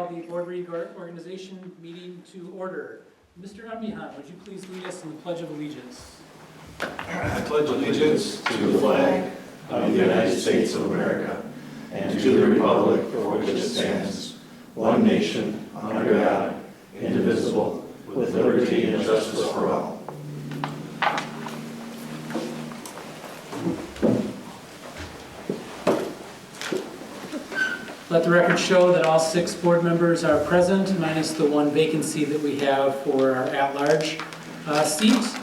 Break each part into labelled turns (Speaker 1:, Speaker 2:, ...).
Speaker 1: call the Board Reorganization meeting to order. Mr. Unbehan, would you please lead us in the Pledge of Allegiance?
Speaker 2: I pledge allegiance to the flag of the United States of America and to the republic for which it stands, one nation, under God, indivisible, with liberty and justice for all.
Speaker 1: Let the record show that all 6 board members are present, minus the 1 vacancy that we have for our at-large seat.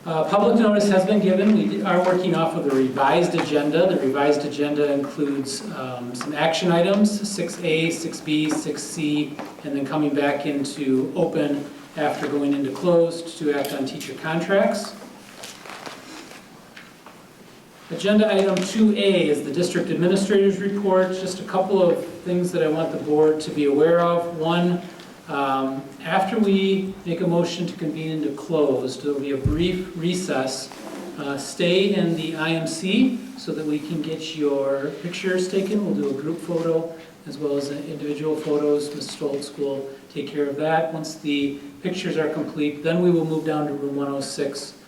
Speaker 1: Public notice has been given. We are working off of the revised agenda. The revised agenda includes some action items, 6A, 6B, 6C, and then coming back into open after going into closed to act on teacher contracts. Agenda item 2A is the district administrator's report. Just a couple of things that I want the board to be aware of. One, after we make a motion to convene into closed, there will be a brief recess. Stay in the IMC so that we can get your pictures taken. We'll do a group photo as well as individual photos. Ms. Stoltz will take care of that. Once the pictures are complete, then we will move down to room 106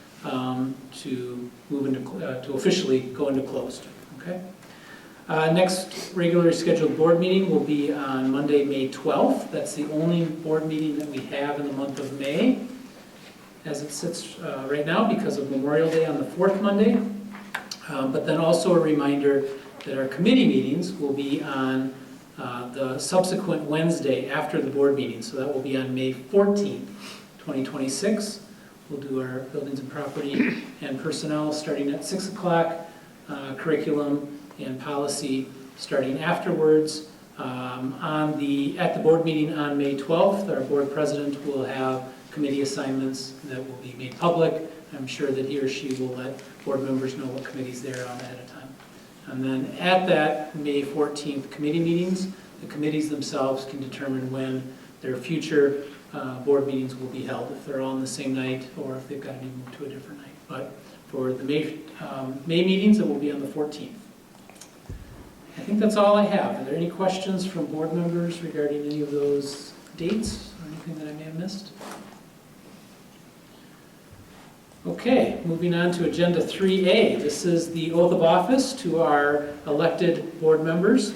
Speaker 1: to move into to officially go into closed. Okay. Next regularly scheduled board meeting will be on Monday, May 12th. That's the only board meeting that we have in the month of May, as it sits right now because of Memorial Day on the 4th Monday. But then also a reminder that our committee meetings will be on the subsequent Wednesday after the board meeting. So that will be on May 14th, 2026. We'll do our buildings and property and personnel starting at 6 o'clock, curriculum and policy starting afterwards. At the board meeting on May 12th, our board president will have committee assignments that will be made public. I'm sure that he or she will let board members know what committees they're on ahead of time. And then at that May 14th committee meetings, the committees themselves can determine when their future board meetings will be held, if they're all on the same night or if they've got to be moved to a different night. But for the May meetings, it will be on the 14th. I think that's all I have. Are there any questions from board members regarding any of those dates or anything that I may have missed? Okay, moving on to agenda 3A. This is the oath of office to our elected board members.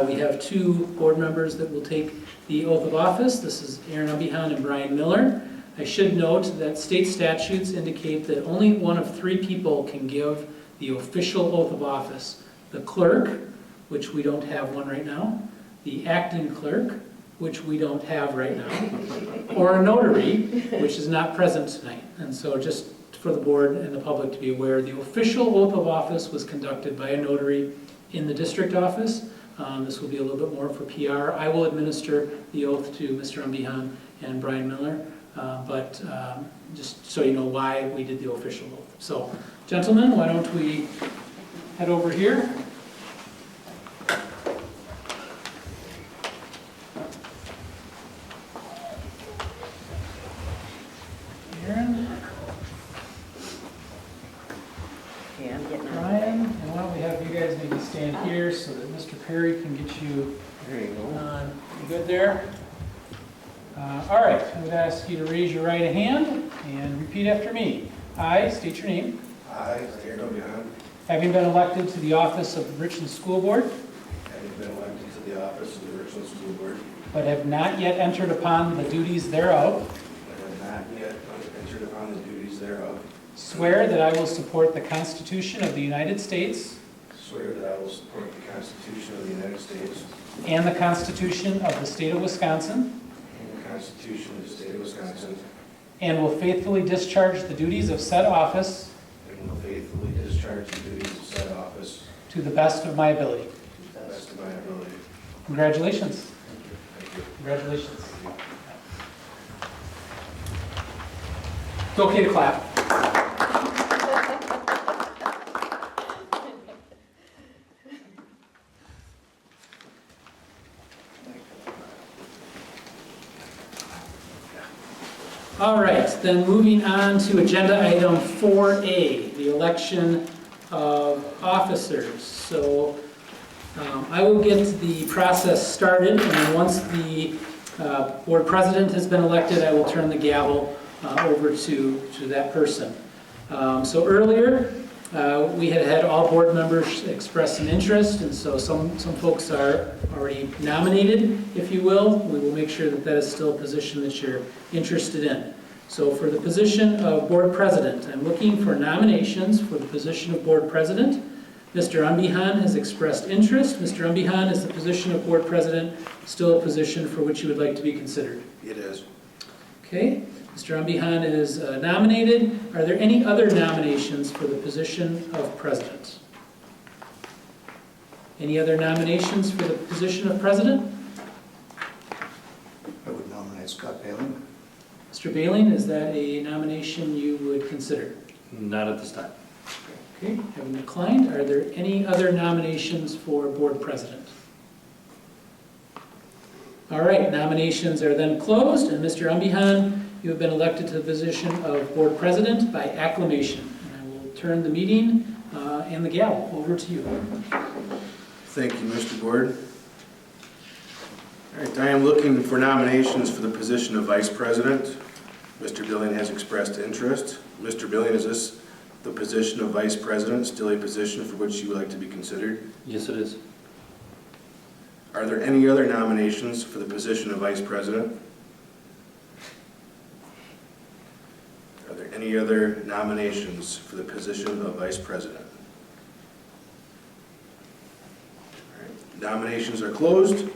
Speaker 1: We have 2 board members that will take the oath of office. This is Aaron Unbehan and Brian Miller. I should note that state statutes indicate that only one of 3 people can give the official oath of office. The clerk, which we don't have one right now, the acting clerk, which we don't have right now, or a notary, which is not present tonight. And so just for the board and the public to be aware, the official oath of office was conducted by a notary in the district office. This will be a little bit more for PR. I will administer the oath to Mr. Unbehan and Brian Miller, but just so you know why we did the official oath. So, gentlemen, why don't we head over here. Aaron.
Speaker 3: Yeah, I'm getting
Speaker 1: Brian, and why don't we have you guys maybe stand here so that Mr. Perry can get you
Speaker 2: There you go.
Speaker 1: on. You good there? All right, I'm going to ask you to raise your right hand and repeat after me. I state your name.
Speaker 2: I, Aaron Unbehan,
Speaker 1: Having been elected to the office of Richland School Board,
Speaker 2: having been elected to the office of the Richland School Board,
Speaker 1: but have not yet entered upon the duties thereof,
Speaker 2: but have not yet entered upon the duties thereof,
Speaker 1: swear that I will support the Constitution of the United States
Speaker 2: swear that I will support the Constitution of the United States
Speaker 1: and the Constitution of the State of Wisconsin,
Speaker 2: and the Constitution of the State of Wisconsin,
Speaker 1: and will faithfully discharge the duties of said office
Speaker 2: and will faithfully discharge the duties of said office
Speaker 1: to the best of my ability.
Speaker 2: to the best of my ability.
Speaker 1: Congratulations.
Speaker 2: Thank you.
Speaker 1: Congratulations. It's okay to clap. All right, then moving on to agenda item 4A, the election of officers. So I will get the process started, and then once the board president has been elected, I will turn the gavel over to that person. So earlier, we had all board members express some interest, and so some folks are already nominated, if you will. We will make sure that that is still a position that you're interested in. So for the position of board president, I'm looking for nominations for the position of board president. Mr. Umbihan has expressed interest. Mr. Umbihan, is the position of board president still a position for which you would like to be considered?
Speaker 4: It is.
Speaker 1: Okay, Mr. Umbihan is nominated. Are there any other nominations for the position of president? Any other nominations for the position of president?
Speaker 4: I would nominate Scott Bailey.
Speaker 1: Mr. Baleen, is that a nomination you would consider?
Speaker 5: Not at this time.
Speaker 1: Okay, having declined, are there any other nominations for board president? All right, nominations are then closed, and Mr. Umbihan, you have been elected to the position of board president by acclamation. And I will turn the meeting and the gavel over to you.
Speaker 4: Thank you, Mr. Board. All right, I am looking for nominations for the position of Vice President. Mr. Billing has expressed interest. Mr. Billing, is this the position of Vice President still a position for which you would like to be considered?
Speaker 5: Yes, it is.
Speaker 4: Are there any other nominations for the position of Vice President? Are there any other nominations for the position of Vice President? All right, nominations are closed.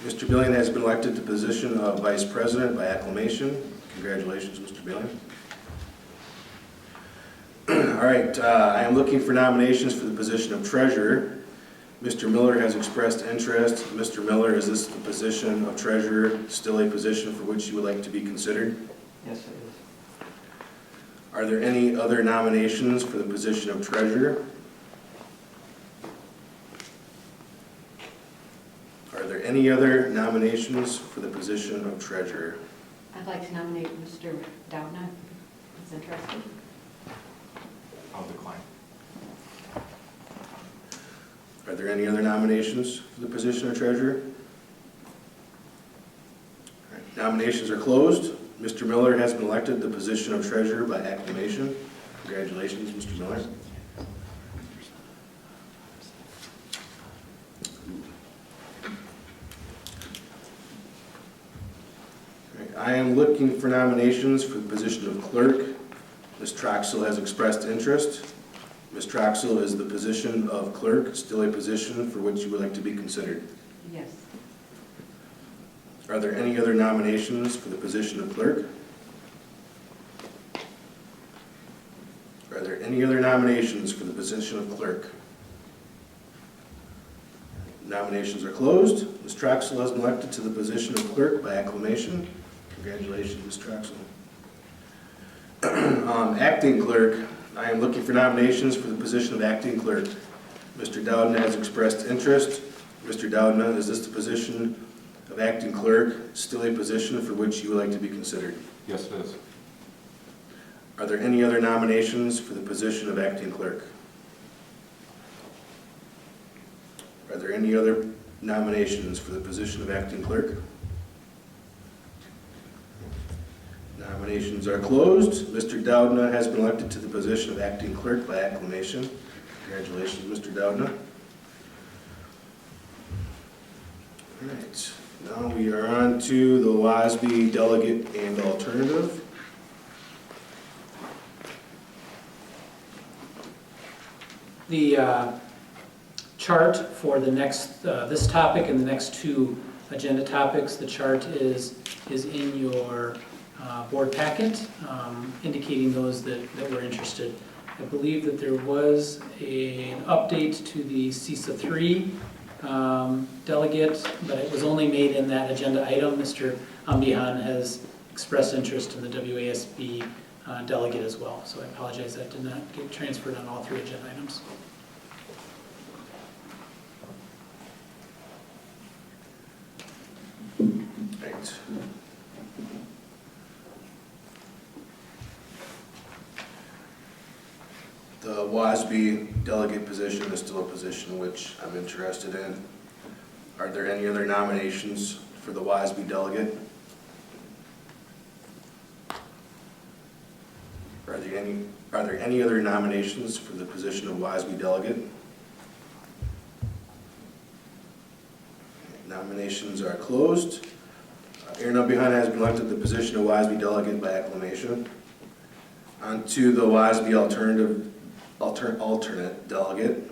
Speaker 4: Mr. Billing has been elected to the position of Vice President by acclamation. Congratulations, Mr. Billing. All right, I am looking for nominations for the position of Treasurer. Mr. Miller has expressed interest. Mr. Miller, is this the position of Treasurer still a position for which you would like to be considered?
Speaker 5: Yes, it is.
Speaker 4: Are there any other nominations for the position of Treasurer? Are there any other nominations for the position of Treasurer?
Speaker 3: I'd like to nominate Mr. Doudna, if he's interested.
Speaker 2: I'll decline.
Speaker 4: Are there any other nominations for the position of Treasurer? All right, nominations are closed. Mr. Miller has been elected to the position of Treasurer by acclamation. Congratulations, Mr. Miller. All right, I am looking for nominations for the position of Clerk. Ms. Troxel has expressed interest. Ms. Troxel, is the position of Clerk still a position for which you would like to be considered?
Speaker 3: Yes.
Speaker 4: Are there any other nominations for the position of Clerk? Are there any other nominations for the position of Clerk? Nominations are closed. Ms. Troxel has been elected to the position of Clerk by acclamation. Congratulations, Ms. Troxel. Acting Clerk, I am looking for nominations for the position of Acting Clerk. Mr. Doudna has expressed interest. Mr. Doudna, is this the position of Acting Clerk still a position for which you would like to be considered?
Speaker 2: Yes, it is.
Speaker 4: Are there any other nominations for the position of Acting Clerk? Are there any other nominations for the position of Acting Clerk? Nominations are closed. Mr. Doudna has been elected to the position of Acting Clerk by acclamation. Congratulations, Mr. Doudna. All right, now we are on to the WASB delegate and alternative.
Speaker 1: The chart for the next, this topic and the next two agenda topics, the chart is in your board packet, indicating those that were interested. I believe that there was an update to the CISA 3 delegate, but it was only made in that agenda item. Mr. Umbihan has expressed interest in the WASB delegate as well, so I apologize that did not get transferred on all three agenda items.
Speaker 4: Right. The WASB delegate position is still a position which I'm interested in. Are there any other nominations for the WASB delegate? Are there any other nominations for the position of WASB delegate? Nominations are closed. Aaron Behind has been elected to the position of WASB delegate by acclamation. On to the WASB alternate delegate.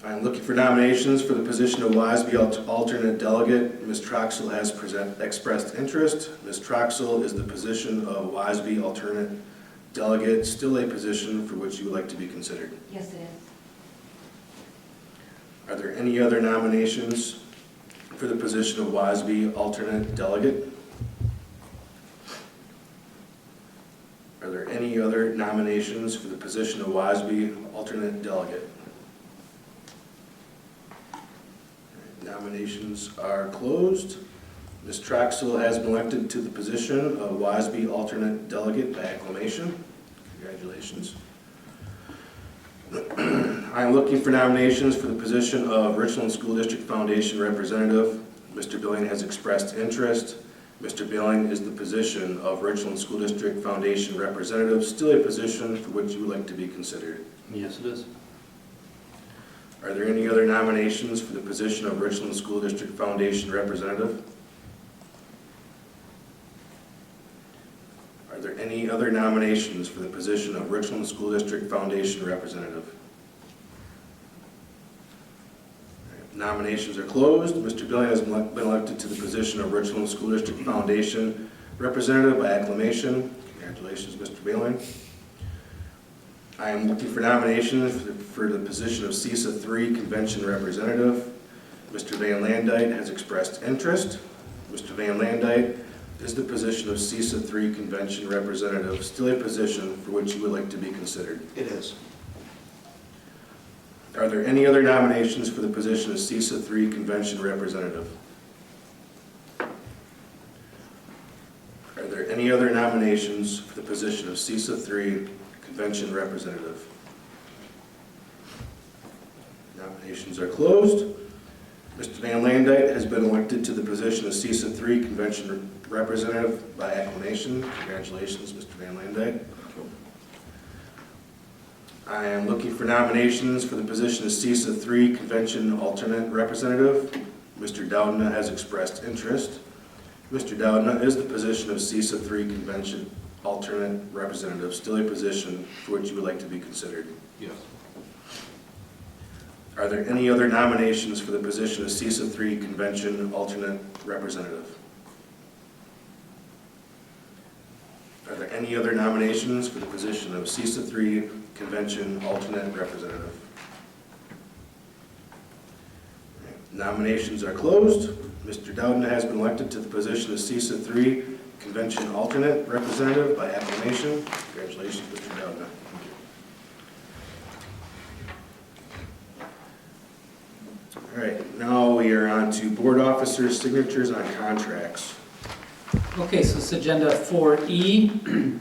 Speaker 4: I'm looking for nominations for the position of WASB alternate delegate. Ms. Troxel has expressed interest. Ms. Troxel, is the position of WASB alternate delegate still a position for which you would like to be considered?
Speaker 3: Yes, it is.
Speaker 4: Are there any other nominations for the position of WASB alternate delegate? Are there any other nominations for the position of WASB alternate delegate? Nominations are closed. Ms. Troxel has been elected to the position of WASB alternate delegate by acclamation. Congratulations. I am looking for nominations for the position of Richland School District Foundation representative. Mr. Billing has expressed interest. Mr. Billing, is the position of Richland School District Foundation representative still a position for which you would like to be considered?
Speaker 5: Yes, it is.
Speaker 4: Are there any other nominations for the position of Richland School District Foundation representative? Are there any other nominations for the position of Richland School District Foundation representative? Nominations are closed. Mr. Billing has been elected to the position of Richland School District Foundation representative by acclamation. Congratulations, Mr. Billing. I am looking for nominations for the position of CISA 3 Convention Representative. Mr. Van Landite has expressed interest. Mr. Van Landite, is the position of CISA 3 Convention Representative still a position for which you would like to be considered?
Speaker 2: It is.
Speaker 4: Are there any other nominations for the position of CISA 3 Convention Representative? Are there any other nominations for the position of CISA 3 Convention Representative? Nominations are closed. Mr. Van Landite has been elected to the position of CISA 3 Convention Representative by acclamation. Congratulations, Mr. Van Landite. I am looking for nominations for the position of CISA 3 Convention Alternate Representative. Mr. Dowdna has expressed interest. Mr. Dowdna, is the position of CISA 3 Convention Alternate Representative still a position for which you would like to be considered?
Speaker 2: Yes.
Speaker 4: Are there any other nominations for the position of CISA 3 Convention Alternate Representative? Are there any other nominations for the position of CISA 3 Convention Alternate Representative? Nominations are closed. Mr. Dowdna has been elected to the position of CISA 3 Convention Alternate Representative by acclamation. Congratulations, Mr. Dowdna. All right, now we are on to board officers' signatures on contracts.
Speaker 1: Okay, so it's agenda 4E.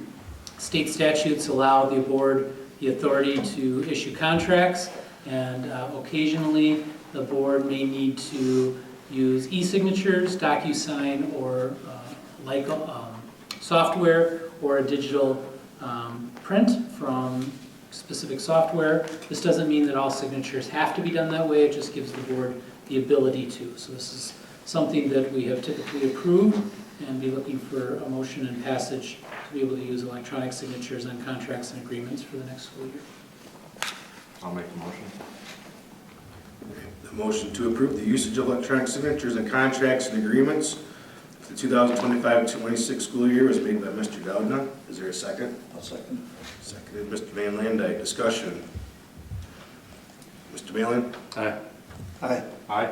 Speaker 1: State statutes allow the board the authority to issue contracts, and occasionally the board may need to use e-signatures, DocuSign, or like software, or a digital print from specific software. This doesn't mean that all signatures have to be done that way, it just gives the board the ability to. So this is something that we have typically approved, and be looking for a motion and passage to be able to use electronic signatures on contracts and agreements for the next school year.
Speaker 2: I'll make the motion.
Speaker 4: The motion to approve the usage of electronic signatures and contracts and agreements for the 2025-26 school year was made by Mr. Dowdna. Is there a second?
Speaker 2: I'll second.
Speaker 4: Seconded, Mr. Van Landijk. Discussion. Mr. Malin?
Speaker 5: Aye.
Speaker 2: Aye.
Speaker 5: Aye.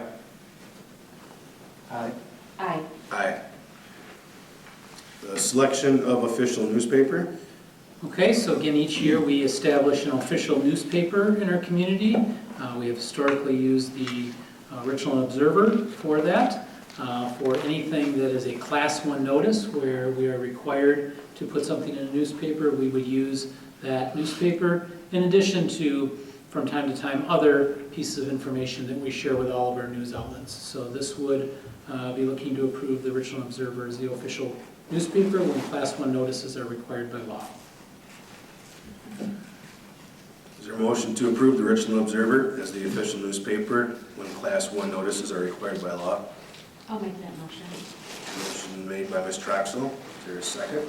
Speaker 2: Aye.
Speaker 3: Aye.
Speaker 4: Aye. The selection of official newspaper.
Speaker 1: Okay, so again, each year we establish an official newspaper in our community. We have historically used the Richland Observer for that. For anything that is a Class 1 notice where we are required to put something in a newspaper, we would use that newspaper. in addition to, from time to time, other pieces of information that we share with all of our news outlets. So this would be looking to approve the Richland Observer as the official newspaper when Class 1 notices are required by law.
Speaker 4: Is there a motion to approve the Richland Observer as the official newspaper when Class 1 notices are required by law?
Speaker 3: I'll make that motion.
Speaker 4: Motion made by Ms. Troxel. Is there a second?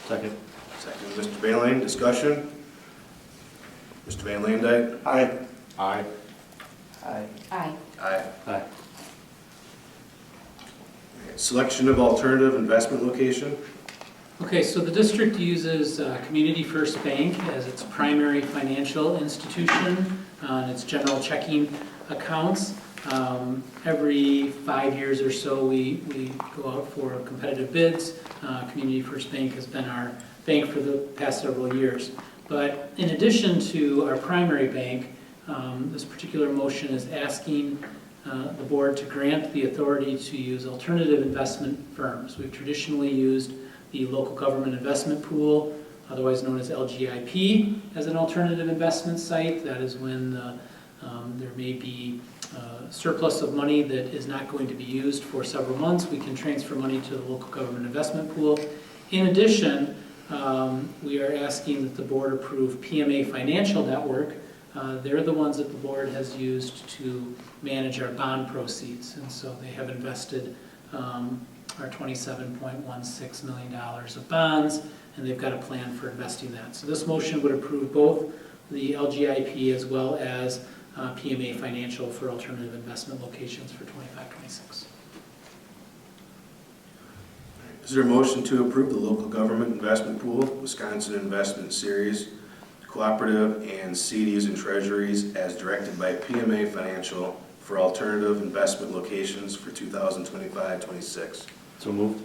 Speaker 5: Second.
Speaker 4: Second, Mr. Van Lane. Discussion? Mr. Van Landijk?
Speaker 2: Aye.
Speaker 5: Aye.
Speaker 3: Aye.
Speaker 4: Aye.
Speaker 5: Aye.
Speaker 4: Selection of alternative investment location.
Speaker 1: Okay, so the district uses Community First Bank as its primary financial institution on its general checking accounts. Every 5 years or so, we go out for competitive bids. Community First Bank has been our bank for the past several years. But in addition to our primary bank, this particular motion is asking the board to grant the authority to use alternative investment firms. We've traditionally used the Local Government Investment Pool, otherwise known as LGIP, as an alternative investment site. That is when there may be surplus of money that is not going to be used for several months. We can transfer money to the Local Government Investment Pool. In addition, we are asking that the board approve PMA Financial Network. They're the ones that the board has used to manage our bond proceeds, and so they have invested our $27.16 million of bonds, and they've got a plan for investing that. So this motion would approve both the LGIP as well as PMA Financial for alternative investment locations for 25-26.
Speaker 4: Is there a motion to approve the Local Government Investment Pool, Wisconsin Investment Series, Cooperative, and CDs and Treasuries as directed by PMA Financial for alternative investment locations for 2025-26?
Speaker 5: So moved.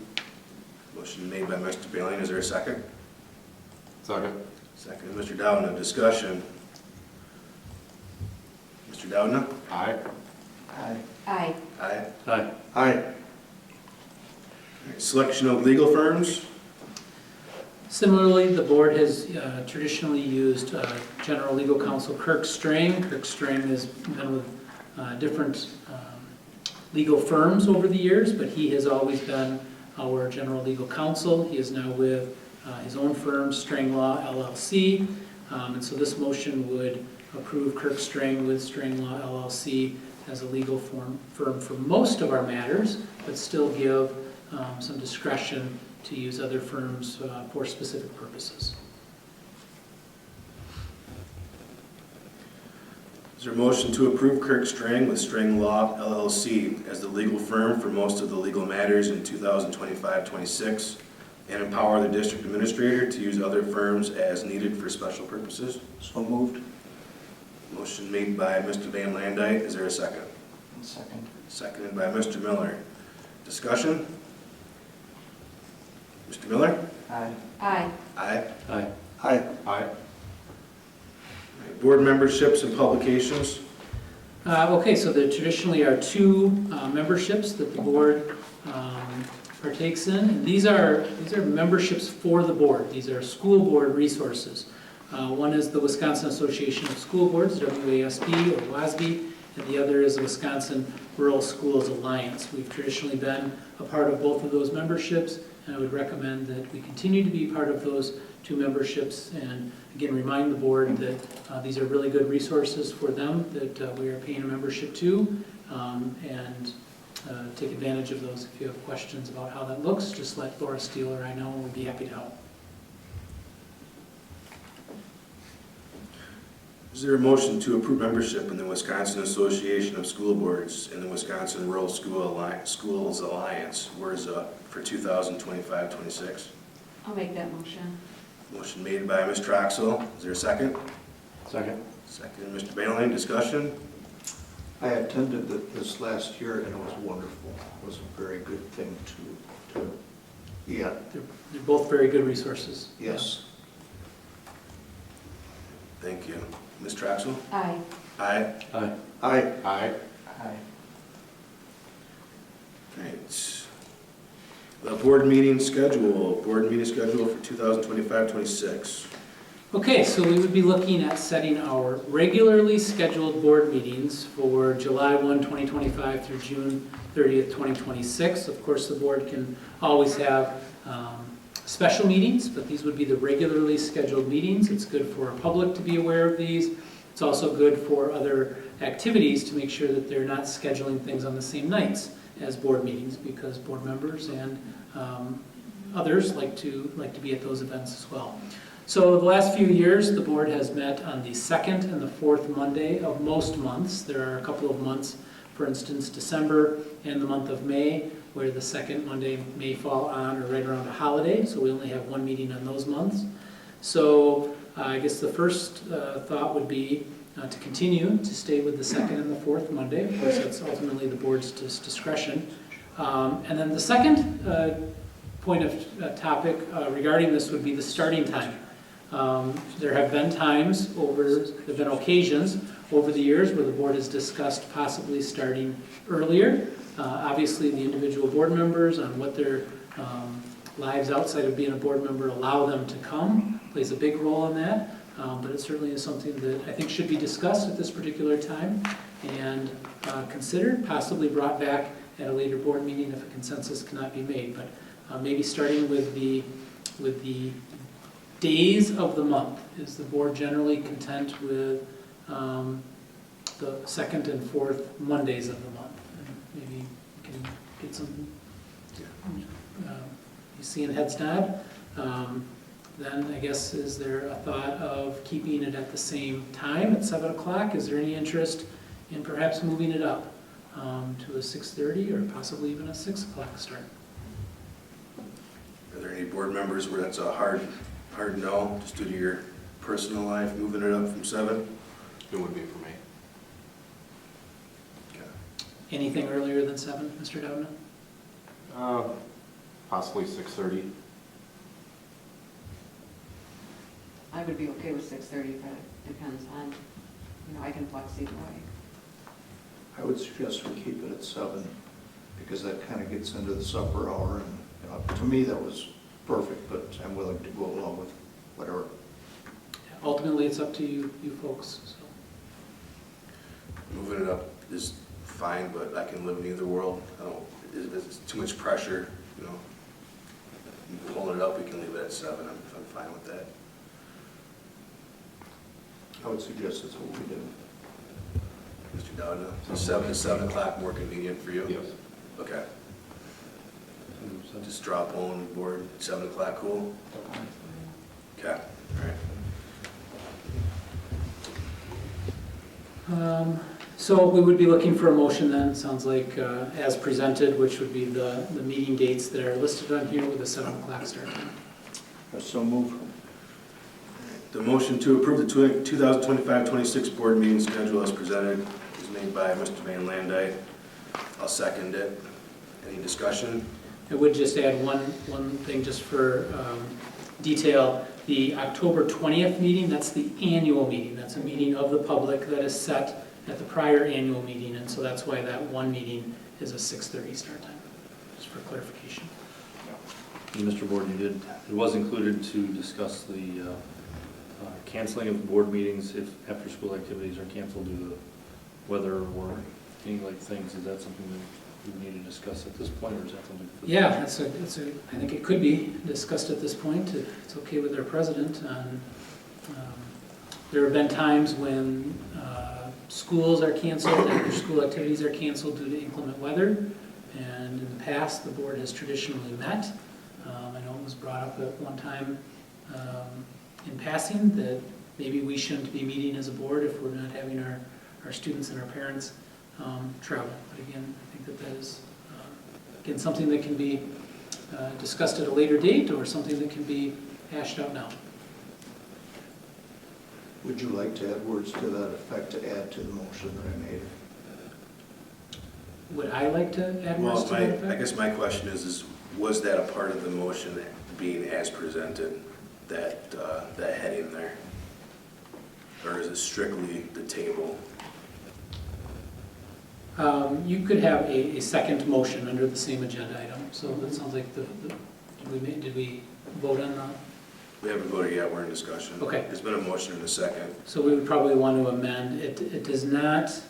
Speaker 4: Motion made by Mr. Bailey. Is there a second?
Speaker 5: Second.
Speaker 4: Second, Mr. Doudna. Discussion. Mr. Doudna?
Speaker 5: Aye.
Speaker 2: Aye.
Speaker 3: Aye.
Speaker 4: Aye.
Speaker 5: Aye.
Speaker 2: Aye.
Speaker 4: Selection of legal firms.
Speaker 1: Similarly, the board has traditionally used General Legal Counsel Kirk Strang. Kirk Strang has been with different legal firms over the years, but he has always been our general legal counsel. He is now with his own firm, Strang Law LLC, and so this motion would approve Kirk Strang with Strang Law LLC as a legal firm for most of our matters, but still give some discretion to use other firms for specific purposes.
Speaker 4: Is there a motion to approve Kirk Strang with Strang Law LLC as the legal firm for most of the legal matters in 2025-26 and empower the district administrator to use other firms as needed for special purposes?
Speaker 2: So moved.
Speaker 4: Motion made by Mr. Van Landijk. Is there a second?
Speaker 2: Second.
Speaker 4: Seconded by Mr. Miller. Discussion? Mr. Miller?
Speaker 2: Aye.
Speaker 3: Aye.
Speaker 4: Aye.
Speaker 5: Aye.
Speaker 2: Aye.
Speaker 5: Aye.
Speaker 4: Board memberships and publications.
Speaker 1: Okay, so there traditionally are two memberships that the board partakes in. And these are memberships for the board. These are school board resources. One is the Wisconsin Association of School Boards, WASB or WASB, and the other is the Wisconsin Rural Schools Alliance. We've traditionally been a part of both of those memberships, and I would recommend that we continue to be part of those two memberships, and again remind the board that these are really good resources for them that we are paying a membership to, and take advantage of those. If you have questions about how that looks, just let Laura Steele or I know, and we'd be happy to help.
Speaker 4: Is there a motion to approve membership in the Wisconsin Association of School Boards and the Wisconsin Rural Schools Alliance, WRSA, for 2025-26?
Speaker 3: I'll make that motion.
Speaker 4: Motion made by Ms. Troxel. Is there a second?
Speaker 5: Second.
Speaker 4: Second, Mr. Bailey. Discussion?
Speaker 2: I attended this last year and it was wonderful. It was a very good thing to yeah,
Speaker 1: They're both very good resources.
Speaker 2: yes.
Speaker 4: Thank you. Ms. Troxel?
Speaker 3: Aye.
Speaker 4: Aye.
Speaker 5: Aye.
Speaker 2: Aye.
Speaker 5: Aye.
Speaker 2: Aye.
Speaker 4: Right. The board meeting schedule for 2025-26.
Speaker 1: Okay, so we would be looking at setting our regularly scheduled board meetings for July 1, 2025 through June 30th, 2026. Of course, the board can always have special meetings, but these would be the regularly scheduled meetings. It's good for our public to be aware of these. It's also good for other activities to make sure that they're not scheduling things on the same nights as board meetings, because board members and others like to be at those events as well. So the last few years, the board has met on the second and the fourth Monday of most months. There are a couple of months, for instance, December and the month of May, where the second Monday may fall on or right around a holiday, so we only have one meeting on those months. So I guess the first thought would be to continue to stay with the second and the fourth Monday. Of course, that's ultimately the board's discretion. And then the second point of topic regarding this would be the starting time. There have been occasions over the years where the board has discussed possibly starting earlier. Obviously, the individual board members on what their lives outside of being a board member allow them to come plays a big role in that. But it certainly is something that I think should be discussed at this particular time and considered, possibly brought back at a later board meeting if a consensus cannot be made. But maybe starting with the days of the month. Is the board generally content with the second and fourth Mondays of the month? And maybe we can get some, you seeing heads nod? Then I guess, is there a thought of keeping it at the same time at 7 o'clock? Is there any interest in perhaps moving it up to a 6:30 or possibly even a 6 o'clock start?
Speaker 4: Are there any board members where that's a hard no, just due to your personal life, moving it up from 7?
Speaker 5: It would be for me.
Speaker 4: Okay.
Speaker 1: Anything earlier than 7, Mr. Dowden?
Speaker 5: Possibly 6:30.
Speaker 3: I would be okay with 6:30, but it depends on, I can flex either way.
Speaker 2: I would suggest we keep it at 7, because that kind of gets into the supper hour, and to me, that was perfect, but I'm willing to go along with whatever.
Speaker 1: Ultimately, it's up to you folks. So.
Speaker 4: Moving it up is fine, but I can live in either world. It's too much pressure, Pulling it up, we can leave it at 7. I'm fine with that.
Speaker 2: I would suggest that's what we do.
Speaker 4: Mr. Dowden, so 7 o'clock more convenient for you?
Speaker 5: Yes.
Speaker 4: Okay. Just drop on board at 7 o'clock, cool? Okay, all right.
Speaker 1: So we would be looking for a motion then, sounds like, as presented, which would be the meeting dates that are listed on here with a 7 o'clock start time.
Speaker 2: So move.
Speaker 4: The motion to approve the 2025-26 board meeting schedule as presented is made by Mr. Van Landijk. I'll second it. Any discussion?
Speaker 1: I would just add one thing just for detail. The October 20th meeting, that's the annual meeting. That's a meeting of the public that is set at the prior annual meeting, and so that's why that one meeting is a 6:30 start time, just for clarification.
Speaker 6: Mr. Board, it was included to discuss the canceling of board meetings if after-school activities are canceled due to weather or any like things. Is that something that we need to discuss at this point, or is that something?
Speaker 1: Yeah, I think it could be discussed at this point, if it's okay with our president. There have been times when schools are canceled, after-school activities are canceled due to inclement weather, and in the past, the board has traditionally met. I know it was brought up at one time in passing that maybe we shouldn't be meeting as a board if we're not having our students and our parents travel. But again, I think that is, again, something that can be discussed at a later date or something that can be hashed out now.
Speaker 2: Would you like to add words to that effect to add to the motion that I made?
Speaker 1: Would I like to add words
Speaker 4: Well,
Speaker 1: to that
Speaker 4: I
Speaker 1: effect?
Speaker 4: guess my question is was that a part of the motion being as presented, that heading there? Or is it strictly the table?
Speaker 1: You could have a second motion under the same agenda item. So that sounds like did we vote on that?
Speaker 4: We haven't voted yet, we're in discussion.
Speaker 1: Okay.
Speaker 4: There's been a motion and a second.
Speaker 1: So we would probably want to amend, it does not,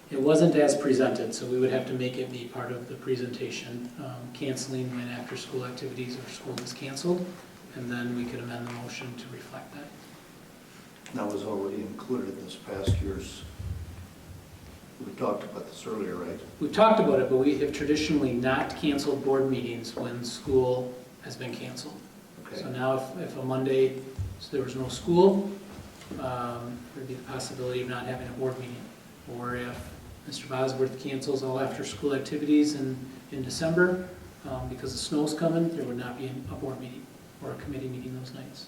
Speaker 1: it wasn't as presented, so we would have to make it be part of the presentation, canceling when after-school activities or school is canceled, and then we could amend the motion to reflect that.
Speaker 2: That was already included in this past year's, we talked about this earlier, right?
Speaker 1: We've talked about it, but we have traditionally not canceled board meetings when school has been canceled.
Speaker 2: Okay.
Speaker 1: So now if a Monday, so there was no school, there'd be the possibility of not having a board meeting. Or if Mr. Bosworth cancels all after-school activities in December, because the snow's coming, there would not be a board meeting or a committee meeting those nights.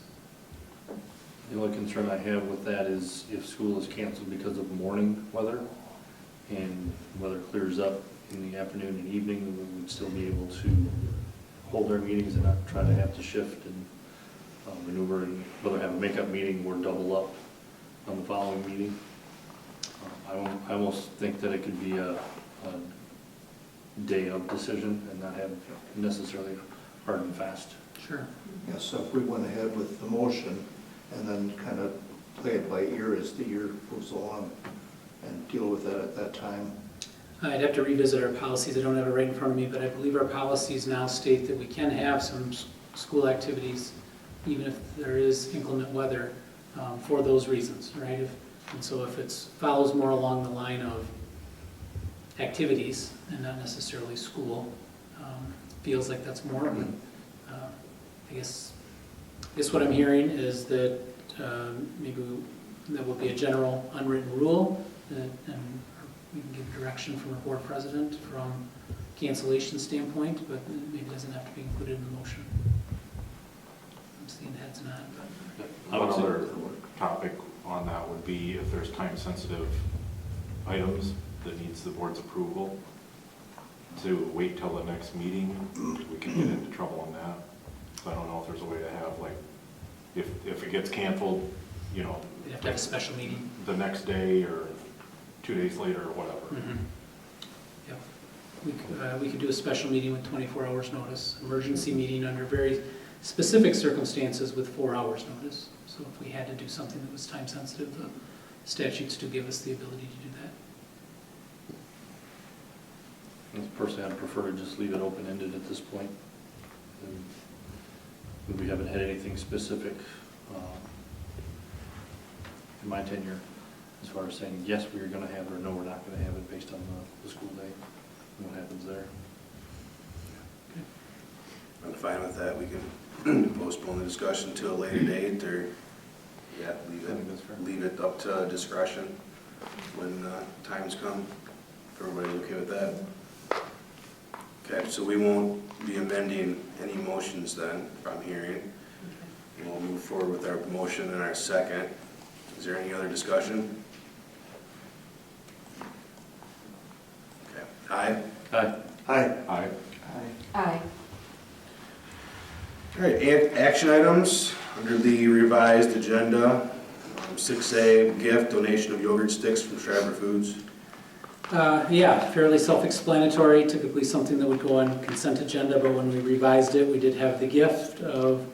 Speaker 6: The only concern I have with that is if school is canceled because of morning weather, and weather clears up in the afternoon and evening, we would still be able to hold our meetings and not try to have to shift and maneuver, and whether have a makeup meeting or double up on the following meeting. I almost think that it could be a day of decision and not have necessarily hard and fast.
Speaker 1: Sure.
Speaker 2: Yes, so if we went ahead with the motion and then kind of play it by ear as the year goes along and deal with that at that time.
Speaker 1: I'd have to revisit our policies. I don't have it right in front of me, but I believe our policies now state that we can have some school activities, even if there is inclement weather, for those reasons, right? And so if it follows more along the line of activities and not necessarily school, feels like that's more. But I guess what I'm hearing is that maybe that will be a general unwritten rule, and we can give direction from our board president from cancellation standpoint, but maybe it doesn't have to be included in the motion. I'm seeing heads nod, but.
Speaker 5: One other topic on that would be if there's time-sensitive items that needs the board's approval, to wait till the next meeting, we can get into trouble on that. So I don't know if there's a way to have, like, if it gets canceled, you know,
Speaker 1: We'd have to have a special meeting.
Speaker 5: the next day or 2 days later or whatever.
Speaker 1: Mm-hmm. Yep. We could do a special meeting with 24 hours notice, emergency meeting under very specific circumstances with 4 hours notice. So if we had to do something that was time sensitive, the statutes do give us the ability to do that.
Speaker 6: Personally, I'd prefer to just leave it open-ended at this point. And we haven't had anything specific in my tenure as far as saying, yes, we're going to have it, or no, we're not going to have it based on the school day and what happens there.
Speaker 4: I'm fine with that. We can postpone the discussion to a later date, or, yeah,
Speaker 6: I think that's fair.
Speaker 4: leave it up to discretion when times come. If everybody's okay with that. Okay, so we won't be amending any motions then, if I'm hearing. We'll move forward with our motion and our second. Is there any other discussion? Okay. Aye?
Speaker 6: Aye.
Speaker 2: Aye.
Speaker 5: Aye.
Speaker 3: Aye.
Speaker 4: All right, action items under the revised agenda. 6A, gift, donation of yogurt sticks from Schreiber Foods.
Speaker 1: Yeah, fairly self-explanatory, typically something that would go on consent agenda, but when we revised it, we did have the gift of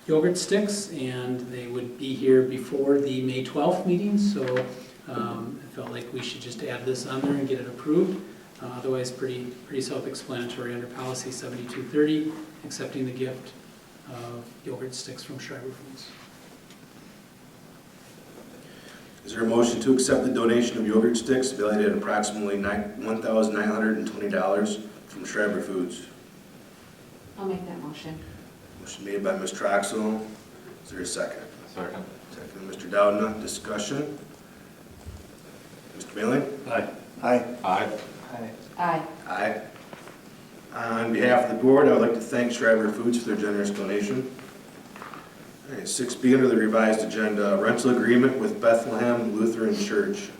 Speaker 1: yogurt sticks, and they would be here before the May 12th meeting, so I felt like we should just add this on there and get it approved. Otherwise, pretty self-explanatory under policy 7230, accepting the gift of yogurt sticks from Schreiber Foods.
Speaker 4: Is there a motion to accept the donation of yogurt sticks valued at approximately $1,920 from Schreiber Foods?
Speaker 3: I'll make that motion.
Speaker 4: Motion made by Ms. Troxel. Is there a second?
Speaker 5: Second.
Speaker 4: Second, Mr. Dowden. Discussion? Mr. Bailey?
Speaker 6: Aye.
Speaker 2: Aye.
Speaker 5: Aye.
Speaker 3: Aye.
Speaker 4: Aye. On behalf of the board, I would like to thank Schreiber Foods for their generous donation. All right, 6B under the revised agenda, rental agreement with Bethlehem Lutheran Church.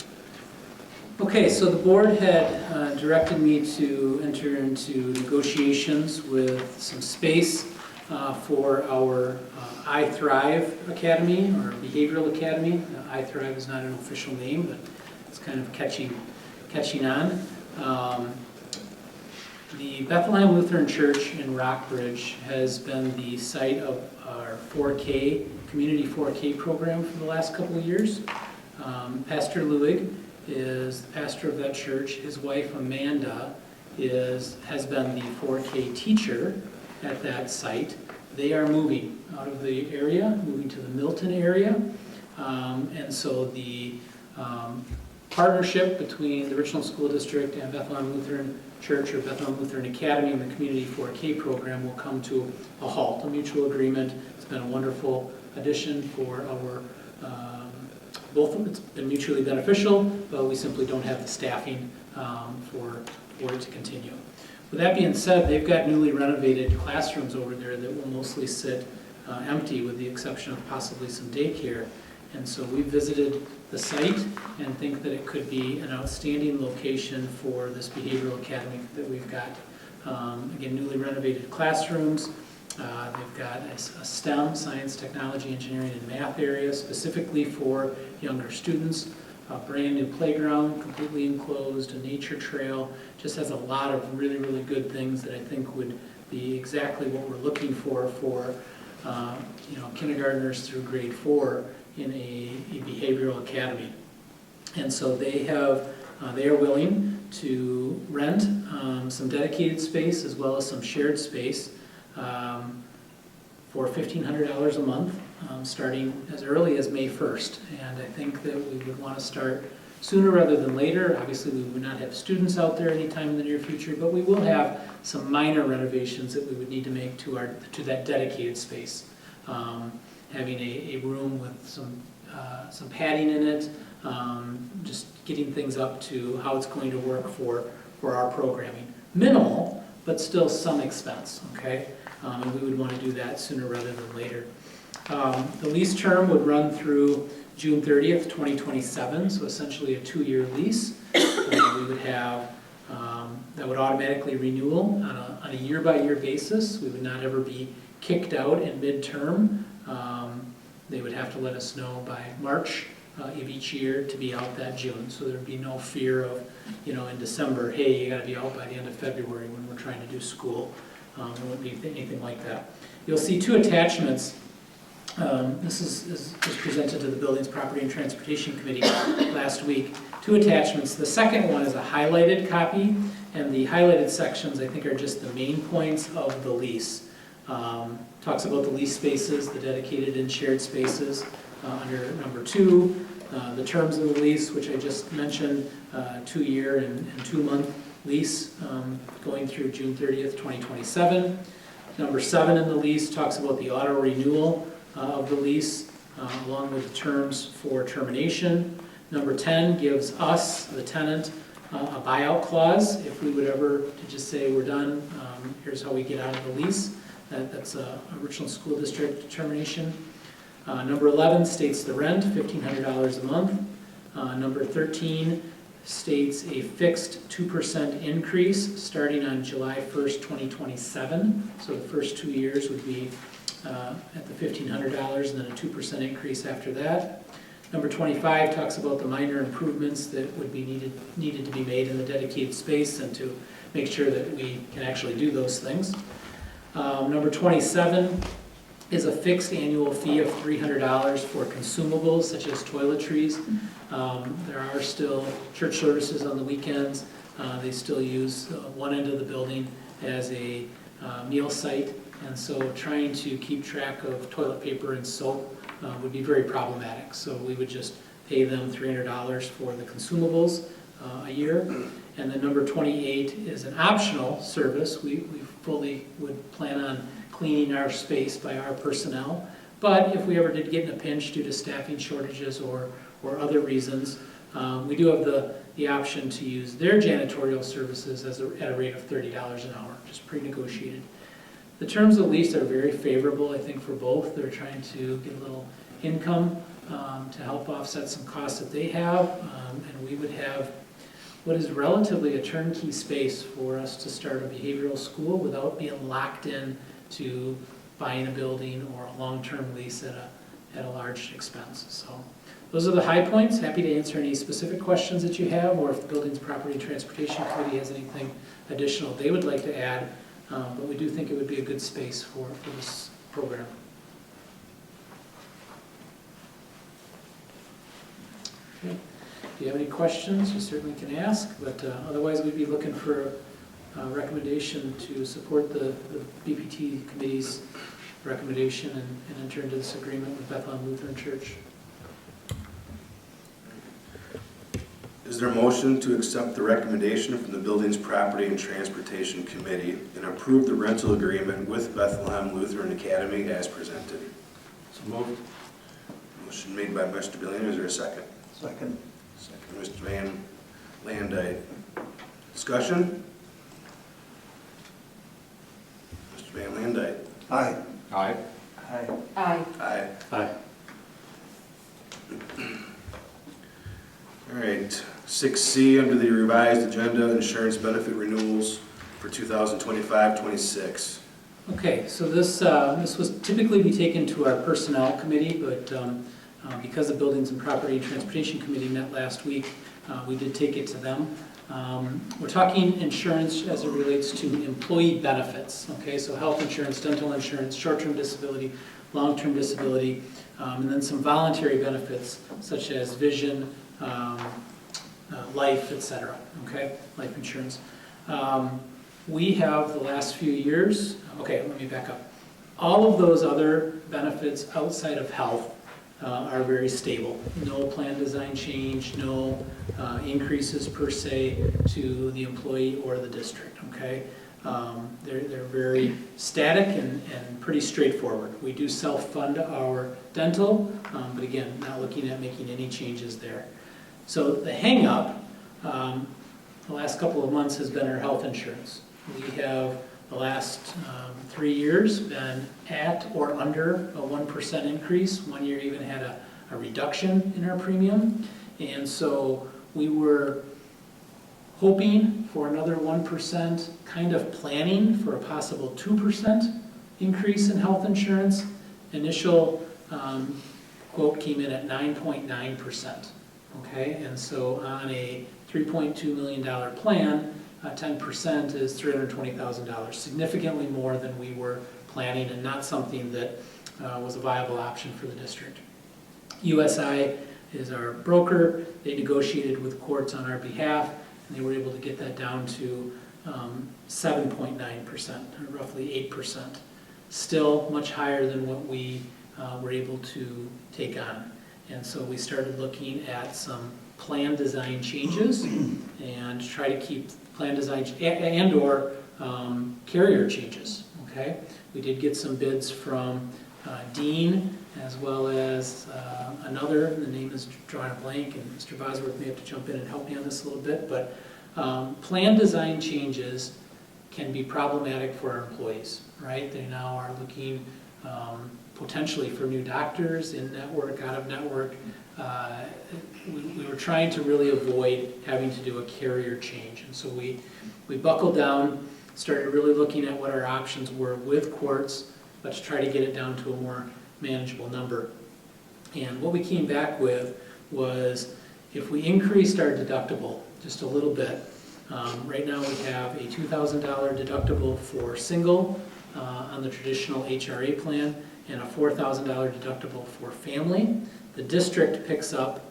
Speaker 1: Okay, so the board had directed me to enter into negotiations with some space for our I Thrive Academy, or Behavioral Academy. I Thrive is not an official name, but it's kind of catching on. The Bethlehem Lutheran Church in Rockbridge has been the site of our 4K, community 4K program for the last couple of years. Pastor Luig is the pastor of that church. His wife Amanda has been the 4K teacher at that site. They are moving out of the area, moving to the Milton area. And so the partnership between the Richland School District and Bethlehem Lutheran Church or Bethlehem Lutheran Academy and the Community 4K program will come to a halt, a mutual agreement. It's been a wonderful addition for our, both of them. It's been mutually beneficial, but we simply don't have the staffing for it to continue. With that being said, they've got newly renovated classrooms over there that will mostly sit empty with the exception of possibly some daycare. And so we visited the site and think that it could be an outstanding location for this behavioral academy that we've got. Again, newly renovated classrooms. They've got a STEM, science, technology, engineering, and math area specifically for younger students. A brand new playground, completely enclosed, a nature trail. Just has a lot of really, really good things that I think would be exactly what we're looking for kindergartners through grade 4 in a behavioral academy. And so they are willing to rent some dedicated space as well as some shared space for $1,500 a month, starting as early as May 1st. And I think that we would want to start sooner rather than later. Obviously, we would not have students out there anytime in the near future, but we will have some minor renovations that we would need to make to that dedicated space. Having a room with some padding in it, just getting things up to how it's going to work for our programming. Minimal, but still some expense, okay? And we would want to do that sooner rather than later. The lease term would run through June 30th, 2027, so essentially a 2-year lease. We would have, that would automatically renewal on a year-by-year basis. We would not ever be kicked out in midterm. They would have to let us know by March of each year to be out that June. So there'd be no fear of, in December, hey, you gotta be out by the end of February when we're trying to do school. There wouldn't be anything like that. You'll see 2 attachments. This is presented to the Buildings, Property, and Transportation Committee last week. 2 attachments. The second one is a highlighted copy, and the highlighted sections, I think, are just the main points of the lease. Talks about the lease spaces, the dedicated and shared spaces under number 2, the terms of the lease, which I just mentioned, 2-year and 2-month lease going through June 30th, 2027. Number 7 in the lease talks about the auto renewal of the lease along with the terms for termination. Number 10 gives us, the tenant, a buyout clause if we would ever to just say we're done, here's how we get out of the lease. That's a Richland School District determination. Number 11 states the rent, $1,500 a month. Number 13 states a fixed 2% increase starting on July 1st, 2027. So the first 2 years would be at the $1,500 and then a 2% increase after that. Number 25 talks about the minor improvements that would be needed to be made in the dedicated space and to make sure that we can actually do those things. Number 27 is a fixed annual fee of $300 for consumables such as toiletries. There are still church services on the weekends. They still use one end of the building as a meal site, and so trying to keep track of toilet paper and soap would be very problematic. So we would just pay them $300 for the consumables a year. And then number 28 is an optional service. We fully would plan on cleaning our space by our personnel. But if we ever did get in a pinch due to staffing shortages or other reasons, we do have the option to use their janitorial services at a rate of $30 an hour, just pre-negotiated. The terms of the lease are very favorable, I think, for both. They're trying to get a little income to help offset some costs that they have, and we would have what is relatively a turnkey space for us to start a behavioral school without being locked in to buying a building or a long-term lease at a large expense. So those are the high points. Happy to answer any specific questions that you have, or if the Buildings, Property, and Transportation Committee has anything additional they would like to add. But we do think it would be a good space for this program. Okay. If you have any questions, you certainly can ask, but otherwise we'd be looking for a recommendation to support the BPT committee's recommendation and enter into this agreement with Bethlehem Lutheran Church.
Speaker 4: Is there a motion to accept the recommendation from the Buildings, Property, and Transportation Committee and approve the rental agreement with Bethlehem Lutheran Academy as presented?
Speaker 6: So moved.
Speaker 4: Motion made by Mr. Billion, is there a second?
Speaker 2: Second.
Speaker 4: Second, Mr. Van Landijk. Discussion? Mr. Van Landijk.
Speaker 2: Aye.
Speaker 5: Aye.
Speaker 2: Aye.
Speaker 3: Aye.
Speaker 4: Aye.
Speaker 6: Aye.
Speaker 4: All right, 6C, under the revised agenda, insurance benefit renewals for 2025-26.
Speaker 1: Okay, so this was typically be taken to our Personnel Committee, but because the Buildings and Property and Transportation Committee met last week, we did take it to them. We're talking insurance as it relates to employee benefits, okay? So health insurance, dental insurance, short-term disability, long-term disability, and then some voluntary benefits such as vision, life, etc., okay? Life insurance. We have the last few years, okay, let me back up. All of those other benefits outside of health are very stable. No plan design change, no increases per se to the employee or the district, okay? They're very static and pretty straightforward. We do self-fund our dental, but again, not looking at making any changes there. So the hang-up the last couple of months has been our health insurance. We have the last 3 years been at or under a 1% increase. 1 year even had a reduction in our premium. And so we were hoping for another 1%, kind of planning for a possible 2% increase in health insurance. Initial quote came in at 9.9%. Okay, and so on a $3.2 million plan, 10% is $320,000, significantly more than we were planning and not something that was a viable option for the district. USI is our broker. They negotiated with courts on our behalf, and they were able to get that down to 7.9%, or roughly 8%. Still much higher than what we were able to take on. And so we started looking at some plan design changes and try to keep plan design and or carrier changes, okay? We did get some bids from Dean as well as another, the name is drawing a blank, and Mr. Bosworth may have to jump in and help me on this a little bit, but plan design changes can be problematic for our employees, right? They now are looking potentially for new doctors, in network, out of network. We were trying to really avoid having to do a carrier change. And so we buckled down, started really looking at what our options were with courts, but to try to get it down to a more manageable number. And what we came back with was if we increased our deductible just a little bit, right now we have a $2,000 deductible for single on the traditional HRA plan, and a $4,000 deductible for family. The district picks up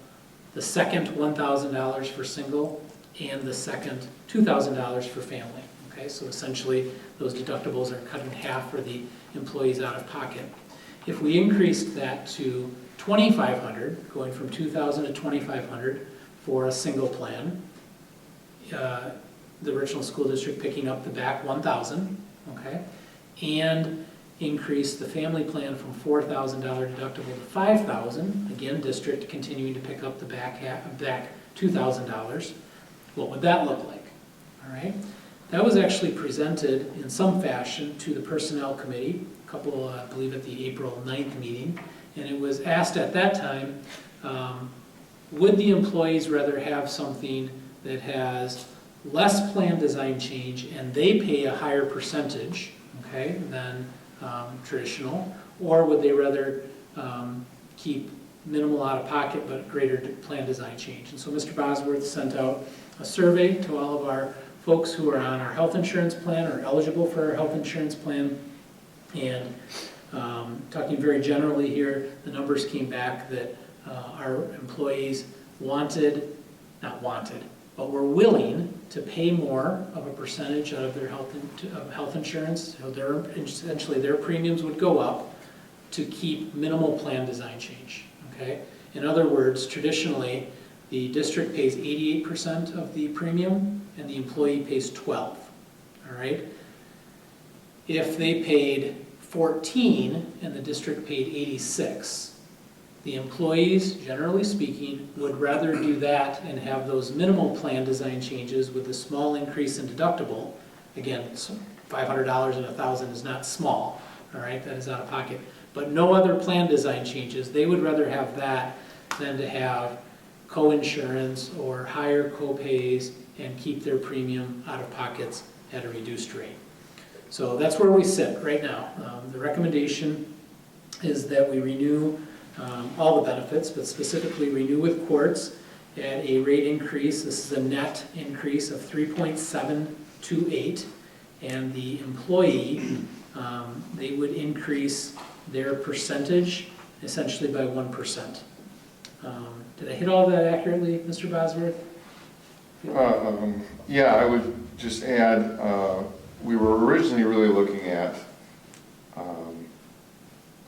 Speaker 1: the second $1,000 for single and the second $2,000 for family. Okay, so essentially those deductibles are cut in half for the employees out of pocket. If we increased that to $2,500, going from $2,000 to $2,500 for a single plan, the Richland School District picking up the back $1,000, okay, and increase the family plan from $4,000 deductible to $5,000. Again, district continuing to pick up the back $2,000. What would that look like? All right. That was actually presented in some fashion to the Personnel Committee, a couple, I believe, at the April 9th meeting, and it was asked at that time, would the employees rather have something that has less plan design change and they pay a higher percentage, okay, than traditional, or would they rather keep minimal out-of-pocket but greater plan design change. And so Mr. Bosworth sent out a survey to all of our folks who are on our health insurance plan or eligible for our health insurance plan. And talking very generally here, the numbers came back that our employees not wanted, but were willing to pay more of a percentage out of their health insurance. So essentially their premiums would go up to keep minimal plan design change, okay? In other words, traditionally, the district pays 88% of the premium and the employee pays 12%, all right? If they paid 14 and the district paid 86, the employees, generally speaking, would rather do that and have those minimal plan design changes with a small increase in deductible. Again, $500 and $1,000 is not small, all right? That is out of pocket. But no other plan design changes. They would rather have that than to have co-insurance or higher co-pays and keep their premium out of pockets at a reduced rate. So that's where we sit right now. The recommendation is that we renew all the benefits, but specifically renew with courts at a rate increase. This is a net increase of 3.728, and the employee, they would increase their percentage essentially by 1%. Did I hit all that accurately, Mr. Bosworth?
Speaker 7: Yeah, I would just add, we were originally really looking at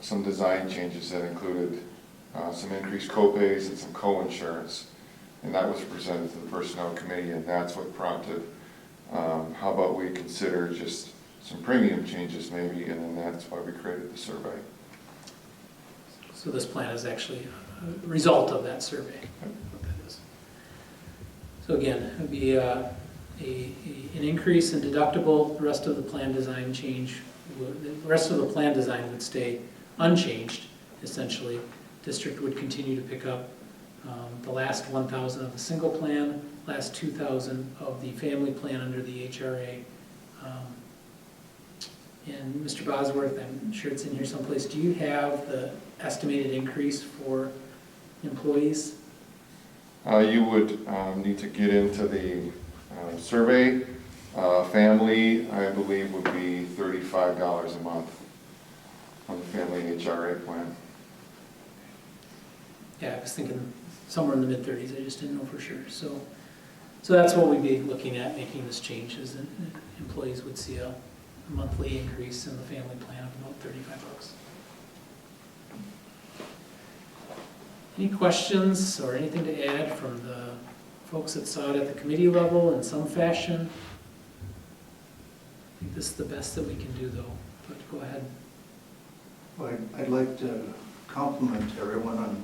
Speaker 7: some design changes that included some increased co-pays and some co-insurance, and that was presented to the Personnel Committee, and that's what prompted, how about we consider just some premium changes maybe, and then that's why we created the survey.
Speaker 1: So this plan is actually a result of that survey. What that is. So again, it would be an increase in deductible. The rest of the plan design would stay unchanged, essentially. District would continue to pick up the last 1,000 of the single plan, last 2,000 of the family plan under the HRA. And Mr. Bosworth, I'm sure it's in here someplace, do you have the estimated increase for employees?
Speaker 7: You would need to get into the survey. Family, I believe, would be $35 a month on the family HRA plan.
Speaker 1: Yeah, I was thinking somewhere in the mid-30s. I just didn't know for sure. So that's what we'd be looking at making this change, is that employees would see a monthly increase in the family plan of about $35. Any questions or anything to add from the folks that saw it at the committee level in some fashion? I think this is the best that we can do, though. But go ahead.
Speaker 2: Well, I'd like to compliment everyone on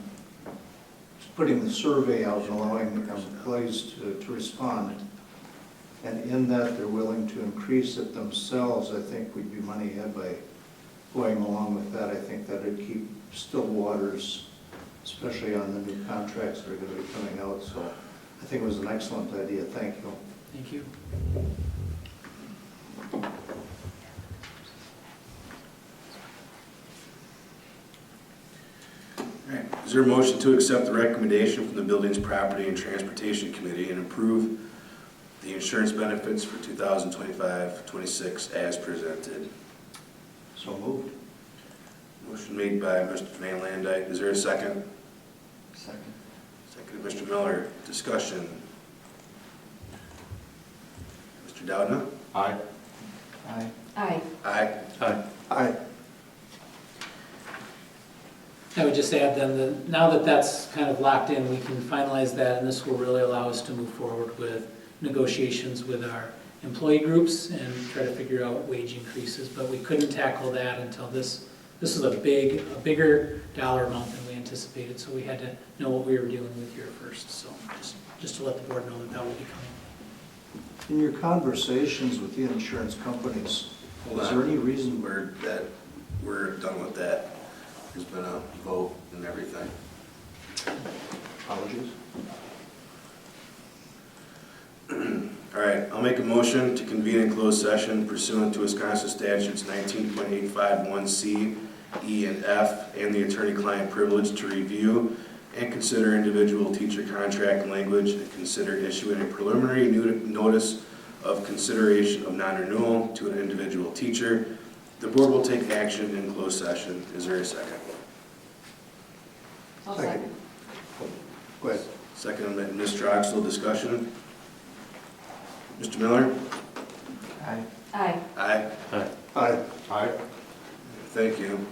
Speaker 2: putting the survey out and allowing employees to respond. And in that they're willing to increase it themselves, I think we'd be money ahead by going along with that. I think that would keep still waters, especially on the new contracts that are going to be coming out. So I think it was an excellent idea. Thank you.
Speaker 1: Thank you.
Speaker 4: All right. Is there a motion to accept the recommendation from the Buildings, Property, and Transportation Committee and approve the insurance benefits for 2025-26 as presented?
Speaker 2: So moved.
Speaker 4: Motion made by Mr. Van Landijk. Is there a second?
Speaker 2: Second.
Speaker 4: Second, Mr. Miller. Discussion. Mr. Doudna?
Speaker 5: Aye.
Speaker 2: Aye.
Speaker 3: Aye.
Speaker 4: Aye.
Speaker 6: Aye.
Speaker 2: Aye.
Speaker 1: I would just add then that now that that's kind of locked in, we can finalize that, and this will really allow us to move forward with negotiations with our employee groups and try to figure out wage increases. But we couldn't tackle that until this is a bigger dollar amount than we anticipated, so we had to know what we were dealing with here first. So just to let the board know that that will be coming.
Speaker 2: In your conversations with the insurance companies,
Speaker 4: Hold
Speaker 2: is
Speaker 4: on.
Speaker 2: there any reason
Speaker 4: We're done with that. There's been a vote and everything.
Speaker 2: apologies?
Speaker 4: All right, I'll make a motion to convene in closed session pursuant to Wisconsin statutes 19.851C E, and F, and the attorney-client privilege to review and consider individual teacher contract language and consider issuing a preliminary notice of consideration of non-renewal to an individual teacher. The board will take action in closed session. Is there a second?
Speaker 3: I'll second.
Speaker 2: Go ahead.
Speaker 4: Second by Ms. Troxel, discussion. Mr. Miller?
Speaker 2: Aye.
Speaker 3: Aye.
Speaker 4: Aye.
Speaker 2: Aye.
Speaker 5: Aye.
Speaker 4: Thank you.